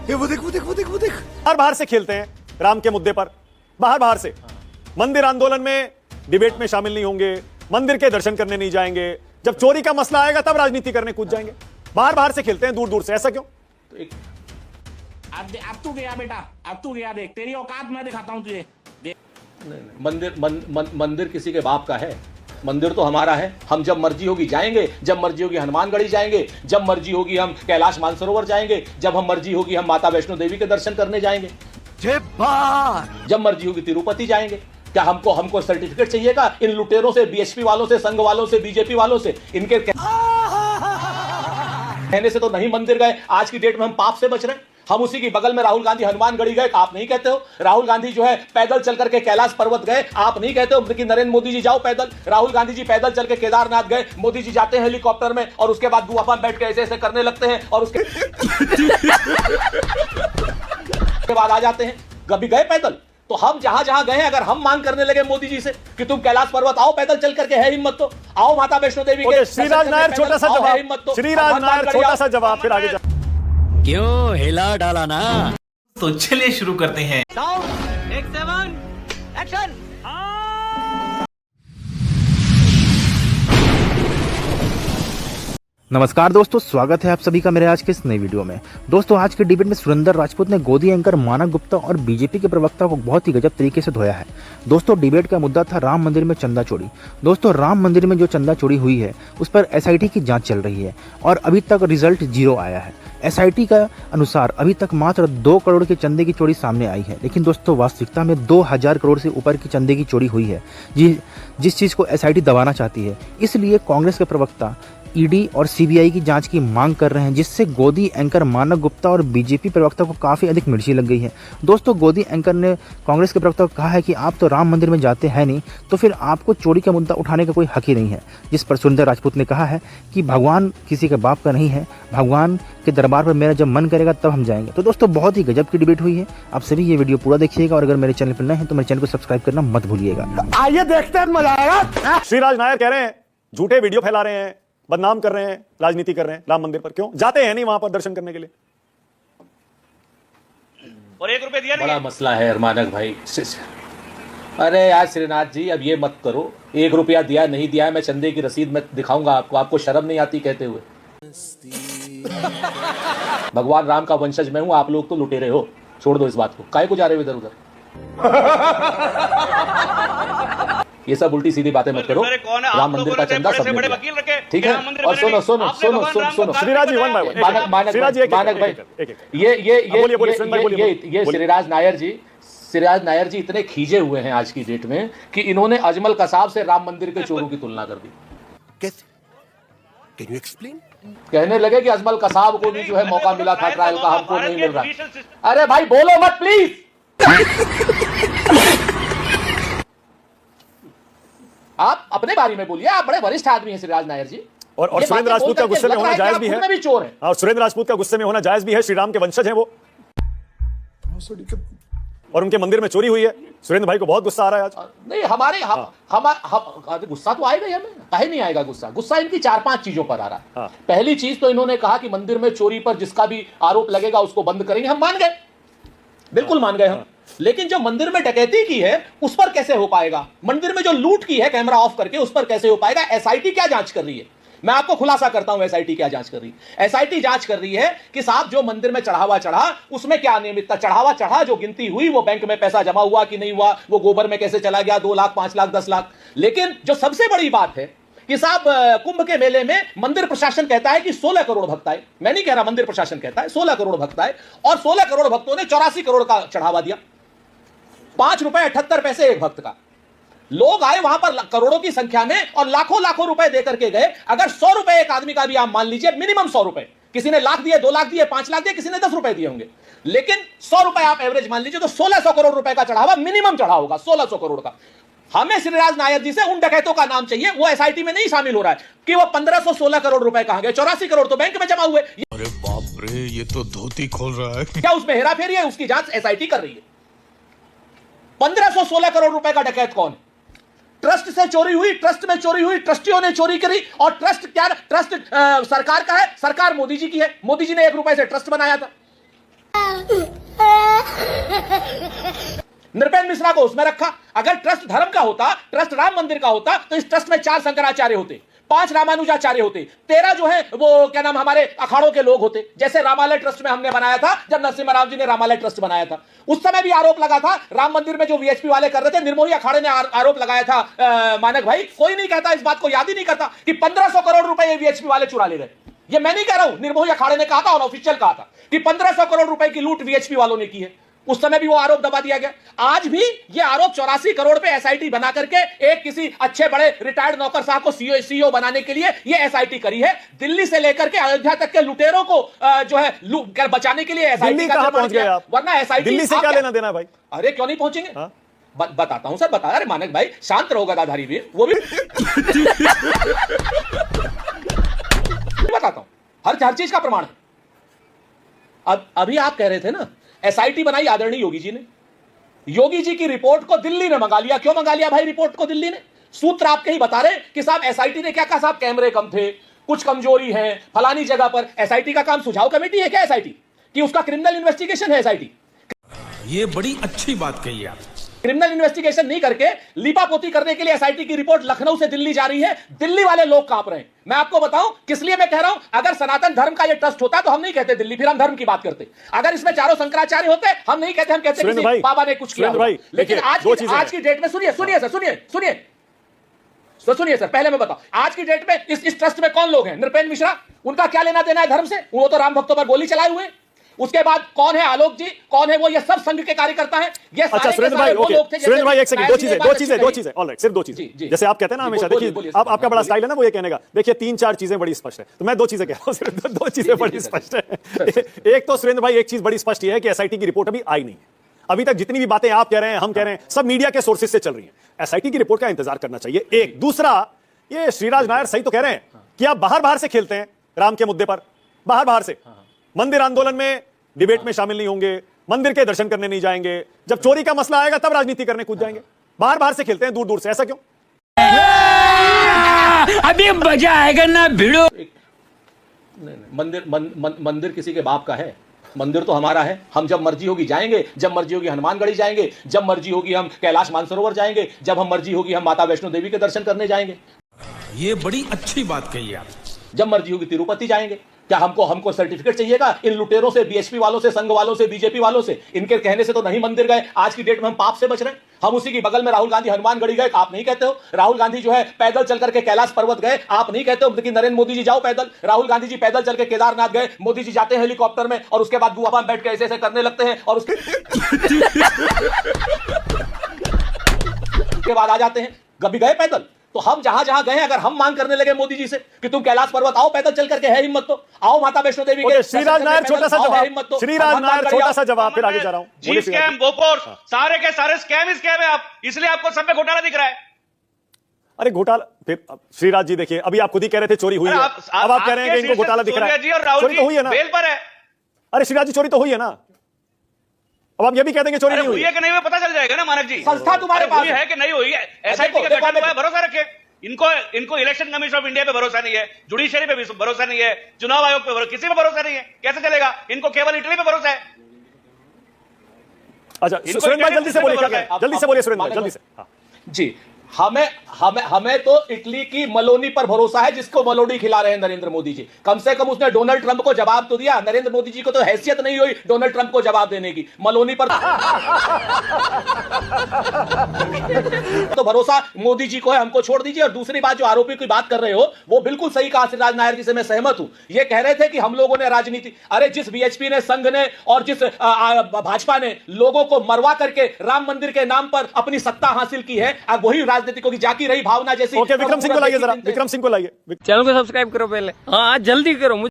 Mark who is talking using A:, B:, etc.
A: वो देख वो देख वो देख वो देख।
B: बाहर बाहर से खेलते हैं राम के मुद्दे पर, बाहर बाहर से। मंदिर आंदोलन में डिबेट में शामिल नहीं होंगे, मंदिर के दर्शन करने नहीं जाएंगे, जब चोरी का मसला आएगा तब राजनीति करने कूद जाएंगे। बाहर बाहर से खेलते हैं, दूर दूर से। ऐसा क्यों?
C: अब तू गया बेटा, अब तू गया, देख तेरी औकात मैं दिखाता हूं तुझे।
D: मंदिर किसी के बाप का है? मंदिर तो हमारा है। हम जब मर्जी होगी जाएंगे, जब मर्जी होगी हनुमानगढ़ी जाएंगे, जब मर्जी होगी हम कैलाश मानसरोवर जाएंगे, जब हम मर्जी होगी हम माता वैष्णो देवी के दर्शन करने जाएंगे, जब मर्जी होगी तिरुपति जाएंगे। क्या हमको सर्टिफिकेट चाहिएगा इन लुटेरों से, बीएसपी वालों से, संघ वालों से, बीजेपी वालों से? इनके कहने से तो नहीं मंदिर गए। आज की डेट में हम पाप से बच रहे हैं। हम उसी की बगल में राहुल गांधी हनुमानगढ़ी गए, आप नहीं कहते हो। राहुल गांधी जो है पैदल चल करके कैलाश पर्वत गए, आप नहीं कहते हो कि नरेंद्र मोदी जी जाओ पैदल। राहुल गांधी जी पैदल चल के केदारनाथ गए, मोदी जी जाते हैं हेलीकॉप्टर में और उसके बाद गुफा में बैठ के ऐसे ऐसे करने लगते हैं और उसके बाद आ जाते हैं। कभी गए पैदल? तो हम जहां जहां गए, अगर हम मांग करने लगे मोदी जी से कि तुम कैलाश पर्वत आओ पैदल चल करके, है हिम्मत तो आओ माता वैष्णो देवी के।
B: श्रीराज नायर छोटा सा जवाब, श्रीराज नायर छोटा सा जवाब, फिर आगे
E: क्यों हिला डाला ना।
A: तो चलिए शुरू करते हैं।
E: एक्शन।
F: नमस्कार दोस्तों, स्वागत है आप सभी का मेरे आज के इस नई वीडियो में। दोस्तों, आज के डिबेट में सुरेंद्र राजपूत ने गोदी एंकर मानव गुप्ता और बीजेपी के प्रवक्ता को बहुत ही गजब तरीके से धोया है। दोस्तों, डिबेट का मुद्दा था राम मंदिर में चंदा चोरी। दोस्तों, राम मंदिर में जो चंदा चोरी हुई है उस पर एसआईटी की जांच चल रही है और अभी तक रिजल्ट 0 आया है। एसआईटी का अनुसार अभी तक मात्र 2 करोड़ के चंदे की चोरी सामने आई है, लेकिन दोस्तों वास्तविकता में 2000 करोड़ से ऊपर की चंदे की चोरी हुई है, जिस चीज़ को एसआईटी दबाना चाहती है। इसलिए कांग्रेस के प्रवक्ता ईडी और सीबीआई की जांच की मांग कर रहे हैं, जिससे गोदी एंकर मानव गुप्ता और बीजेपी प्रवक्ता को काफ़ी अधिक मिर्ची लग गई है। दोस्तों, गोदी एंकर ने कांग्रेस के प्रवक्ता को कहा है कि आप तो राम मंदिर में जाते हैं नहीं, तो फिर आपको चोरी का मुद्दा उठाने का कोई हक ही नहीं है। जिस पर सुरेंद्र राजपूत ने कहा है कि भगवान किसी के बाप का नहीं है, भगवान के दरबार पर मेरा जब मन करेगा तब हम जाएंगे। तो दोस्तों, बहुत ही गजब की डिबेट हुई है। आप सभी ये वीडियो पूरा देखिएगा और अगर मेरे चैनल पर नए हैं तो मेरे चैनल को सब्सक्राइब करना मत भूलिएगा।
B: आइए देखते हैं, मजा आएगा। श्रीराज नायर कह रहे हैं झूठे वीडियो फैला रहे हैं, बदनाम कर रहे हैं, राजनीति कर रहे हैं राम मंदिर पर। क्यों जाते हैं नहीं वहां पर दर्शन करने के लिए?
C: और 1 रुपए दिया नहीं।
D: बड़ा मसला है अरमानक भाई। अरे यार श्रीनाथ जी, अब ये मत करो। 1 रुपया दिया नहीं दिया, मैं चंदे की रसीद में दिखाऊंगा आपको शर्म नहीं आती कहते हुए? भगवान राम का वंशज मैं हूं, आप लोग तो लुटेरे हो। छोड़ दो इस बात को, काहे को जा रहे हो इधर उधर? ये सब उल्टी सीधी बातें मत करो। राम मंदिर का चंदा सब ने दिया, ठीक है? और सुनो सुनो सुनो सुनो सुनो
B: श्रीराज जी, वन बाय वन।
D: मानक भाई, ये श्रीराज नायर जी इतने खींचे हुए हैं आज की डेट में कि इन्होंने अजमल कसाब से राम मंदिर के चोरों की तुलना कर दी।
A: कैसे? Can you explain?
D: कहने लगे कि अजमल कसाब को भी जो है मौका मिला था ट्रायल का, हमको नहीं मिल रहा। अरे भाई बोलो मत प्लीज। आप अपने बारे में बोलिए, आप बड़े वरिष्ठ आदमी हैं श्रीराज नायर जी।
B: और सुरेंद्र राजपूत का गुस्से में होना जायज भी है।
D: भी चोर है।
B: और सुरेंद्र राजपूत का गुस्से में होना जायज भी है, श्री राम के वंशज हैं वो, और उनके मंदिर में चोरी हुई है। सुरेंद्र भाई को बहुत गुस्सा आ रहा है आज।
D: नहीं हमारे हम गुस्सा तो आएगा ही हमें, काहे नहीं आएगा गुस्सा? गुस्सा इनकी 4-5 चीजों पर आ रहा है। पहली चीज तो इन्होंने कहा कि मंदिर में चोरी पर जिसका भी आरोप लगेगा उसको बंद करेंगे। हम मान गए, बिल्कुल मान गए हम। लेकिन जो मंदिर में डकैती की है उस पर कैसे हो पाएगा? मंदिर में जो लूट की है कैमरा ऑफ करके, उस पर कैसे हो पाएगा? एसआईटी क्या जांच कर रही है? मैं आपको खुलासा करता हूं एसआईटी क्या जांच कर रही है। एसआईटी जांच कर रही है कि साहब जो मंदिर में चढ़ावा चढ़ा उसमें क्या अनियमितता, चढ़ावा चढ़ा जो गिनती हुई, वो बैंक में पैसा जमा हुआ कि नहीं हुआ, वो गोबर में कैसे चला गया, 2 लाख 5 लाख 10 लाख। लेकिन जो सबसे बड़ी बात है कि साहब कुंभ के मेले में मंदिर प्रशासन कहता है कि 16 करोड़ भक्त आए। मैं नहीं कह रहा, मंदिर प्रशासन कहता है 16 करोड़ भक्त आए और 16 करोड़ भक्तों ने 84 करोड़ का चढ़ावा दिया। 5 रुपए 78 पैसे एक भक्त का। लोग आए वहां पर करोड़ों की संख्या में और लाखों लाखों रुपए देकर के गए। अगर 100 रुपए एक आदमी का भी आप मान लीजिए, मिनिमम 100 रुपए, किसी ने लाख दिए, 2 लाख दिए, 5 लाख दिए, किसी ने 10 रुपए दिए होंगे, लेकिन 100 रुपए आप एवरेज मान लीजिए तो 1600 करोड़ रुपए का चढ़ावा मिनिमम चढ़ा होगा, 1600 करोड़ का। हमें श्रीराज नायर जी से उन डकैतों का नाम चाहिए, वो एसआईटी में नहीं शामिल हो रहा है कि वो 1516 करोड़ रुपए कहां गए, 84 करोड़ तो बैंक में जमा हुए।
A: अरे बाप रे, ये तो धोती खोल रहा है।
D: क्या उसमें हेराफेरी है? उसकी जांच एसआईटी कर रही है। 1516 करोड़ रुपए का डकैत कौन है? ट्रस्ट से चोरी हुई, ट्रस्ट में चोरी हुई, ट्रस्टियों ने चोरी करी। और ट्रस्ट क्या? ट्रस्ट सरकार का है, सरकार मोदी जी की है। मोदी जी ने 1 रुपए से ट्रस्ट बनाया था। नृपेंद्र मिश्रा को उसमें रखा। अगर ट्रस्ट धर्म का होता, ट्रस्ट राम मंदिर का होता, तो इस ट्रस्ट में 4 शंकराचार्य होते, 5 रामानुजाचार्य होते, 13 जो है वो क्या नाम हमारे अखाड़ों के लोग होते, जैसे रामालय ट्रस्ट में हमने बनाया था जब नरसिम्हा राव जी ने रामालय ट्रस्ट बनाया था। उस समय भी आरोप लगा था राम मंदिर में जो वीएचपी वाले कर रहे थे, निर्मोही अखाड़े ने आरोप लगाया था। मानक भाई कोई नहीं कहता, इस बात को याद ही नहीं करता कि 1500 करोड़ रुपए ये वीएचपी वाले चुरा ले गए। ये मैं नहीं कह रहा हूं, निर्मोही अखाड़े ने कहा था और ऑफिशियल कहा था कि 1500 करोड़ रुपए की लूट वीएचपी वालों ने की है। उस समय भी वो आरोप दबा दिया गया। आज भी ये आरोप 84 करोड़ पे एसआईटी बना करके एक किसी अच्छे बड़े रिटायर्ड नौकर साहब को सीईओ बनाने के लिए ये एसआईटी करी है। दिल्ली से लेकर के अयोध्या तक के लुटेरों को जो है बचाने के लिए एसआईटी का
B: पहुंच गए आप,
D: वरना एसआईटी
B: दिल्ली से क्या लेना देना भाई?
D: अरे क्यों नहीं पहुंचेंगे? बताता हूं सर, बता। अरे मानक भाई शांत रहो गदाधारी वीर, वो भी बताता हूं, हर चीज का प्रमाण है। अब अभी आप कह रहे थे ना एसआईटी बनाई आदरणीय योगी जी ने, योगी जी की रिपोर्ट को दिल्ली ने मंगा लिया। क्यों मंगा लिया भाई रिपोर्ट को दिल्ली ने? सूत्र आपके ही बता रहे कि साहब एसआईटी ने क्या कहा, साहब कैमरे कम थे, कुछ कमजोरी है फलानी जगह पर। एसआईटी का काम सुझाव कमेटी है क्या एसआईटी कि उसका क्रिमिनल इन्वेस्टिगेशन है एसआईटी?
A: ये बड़ी अच्छी बात कही आप।
D: क्रिमिनल इन्वेस्टिगेशन नहीं करके लीपापोती करने के लिए एसआईटी की रिपोर्ट लखनऊ से दिल्ली जा रही है। दिल्ली वाले लोग कांप रहे हैं। मैं आपको बताऊं किस लिए मैं कह रहा हूं, अगर सनातन धर्म का ये ट्रस्ट होता तो हम नहीं कहते दिल्ली, फिर हम धर्म की बात करते। अगर इसमें 4 शंकराचार्य होते हम नहीं कहते, हम कहते किसी बाबा ने कुछ किया। लेकिन आज की डेट में सुनिए सर, पहले मैं बताऊं आज की डेट में इस ट्रस्ट में कौन लोग हैं? नृपेंद्र मिश्रा, उनका क्या लेना देना है धर्म से? वो तो राम भक्तों पर गोली चलाए हुए हैं। उसके बाद कौन है आलोक जी, कौन है वो? ये सब संघ के कार्यकर्ता हैं। ये
B: अच्छा सुरेंद्र भाई, ओके सुरेंद्र भाई एक सेकंड, दो चीजें ऑलराइट, सिर्फ 2 चीजें। जैसे आप कहते हैं ना हमेशा, देखिए अब आपका बड़ा स्टाइल है ना वो ये कहने का, देखिए 3-4 चीजें बड़ी स्पष्ट है, तो मैं 2 चीजें कह रहा हूं, सिर्फ 2 चीजें बड़ी स्पष्ट है। एक तो सुरेंद्र भाई एक चीज बड़ी स्पष्ट है कि एसआईटी की रिपोर्ट अभी आई नहीं है। अभी तक जितनी भी बातें आप कह रहे हैं, हम कह रहे हैं, सब मीडिया के सोर्सेज से चल रही है। एसआईटी की रिपोर्ट का इंतजार करना चाहिए। एक दूसरा, ये श्रीराज नायर सही तो कह रहे हैं कि आप बाहर से खेलते हैं राम के मुद्दे पर, बाहर से मंदिर आंदोलन में डिबेट में शामिल नहीं होंगे, मंदिर के दर्शन करने नहीं जाएंगे, जब चोरी का मसला आएगा तब राजनीति करने कूद जाएंगे। बाहर से खेलते हैं दूर से, ऐसा क्यों?
E: अभी मजा आएगा ना भिड़ो।
D: मंदिर किसी के बाप का है? मंदिर तो हमारा है। हम जब मर्जी होगी जाएंगे, जब मर्जी होगी हनुमानगढ़ी जाएंगे, जब मर्जी होगी हम कैलाश मानसरोवर जाएंगे, जब हम मर्जी होगी हम माता वैष्णो देवी के दर्शन करने जाएंगे।
A: ये बड़ी अच्छी बात कही आप।
D: जब मर्जी होगी तिरुपति जाएंगे। क्या हमको सर्टिफिकेट चाहिएगा इन लुटेरों से, बीएचपी वालों से, संघ वालों से, बीजेपी वालों से? इनके कहने से तो नहीं मंदिर गए। आज की डेट में हम पाप से बच रहे हैं। हम उसी की बगल में राहुल गांधी हनुमानगढ़ी गए, आप नहीं कहते हो। राहुल गांधी जो है पैदल चल करके कैलाश पर्वत गए, आप नहीं कहते हो कि नरेंद्र मोदी जी जाओ पैदल। राहुल गांधी जी पैदल चल के केदारनाथ गए, मोदी जी जाते हैं हेलीकॉप्टर में और उसके बाद गुफा में बैठ के ऐसे करने लगते हैं और उसके बाद आ जाते हैं। कभी गए पैदल? तो हम जहां गए, अगर हम मांग करने लगे मोदी जी से कि तुम कैलाश पर्वत आओ पैदल चल करके, है हिम्मत तो आओ माता वैष्णो देवी के।
B: श्रीराज नायर छोटा सा जवाब, श्रीराज नायर छोटा सा जवाब, फिर आगे जा रहा हूं।
G: जी स्कैम, बोफोर्स, सारे के सारे स्कैम ही स्कैम है आप, इसलिए आपको सब में घोटाला दिख रहा है।
B: अरे घोटाला, फिर श्रीराज जी देखिए, अभी आप खुद ही कह रहे थे चोरी हुई है, अब आप कह रहे हैं कि इनको घोटाला दिख रहा है। चोरी तो हुई है ना?
G: बेल पर है।
B: अरे श्रीराज जी चोरी तो हुई है ना? अब आप ये भी कहते हैं कि चोरी नहीं हुई
G: है कि नहीं हुई, पता चल जाएगा ना मानक जी।
D: संस्था तुम्हारे पास
G: है कि नहीं हुई है? एसआईटी का गठन हुआ है, भरोसा रखे। इनको इलेक्शन कमीशन ऑफ इंडिया पे भरोसा नहीं है, जुडिशरी पे भी भरोसा नहीं है, चुनाव आयोग पे किसी पे भरोसा नहीं है, कैसे चलेगा? इनको केवल इटली पे भरोसा है।
B: अच्छा सुरेंद्र भाई जल्दी से बोलिए, क्या है? जल्दी से बोलिए सुरेंद्र भाई, जल्दी से।
D: जी, हमें तो इटली की मलोनी पर भरोसा है जिसको मलोनी खिला रहे हैं नरेंद्र मोदी जी। कम से कम उसने डोनाल्ड ट्रंप को जवाब तो दिया। नरेंद्र मोदी जी को तो हैसियत नहीं हुई डोनाल्ड ट्रंप को जवाब देने की। मलोनी पर तो भरोसा मोदी जी को है, हमको छोड़ दीजिए। और दूसरी बात, जो आरोपी की बात कर रहे हो वो बिल्कुल सही कहा श्रीराज नायर जी से मैं सहमत हूं। ये कह रहे थे कि हम लोगों ने राजनीति, अरे जिस बीएचपी ने, संघ ने और जिस भाजपा ने लोगों को मरवा करके राम मंदिर के नाम पर अपनी सत्ता हासिल की है, अब वही राजनीतिकों की जाकी रही भावना जैसी।
B: ओके विक्रम सिंह को लाइए जरा, विक्रम सिंह को लाइए।
E: चैनल को सब्सक्राइब करो पहले, हाँ जल्दी करो।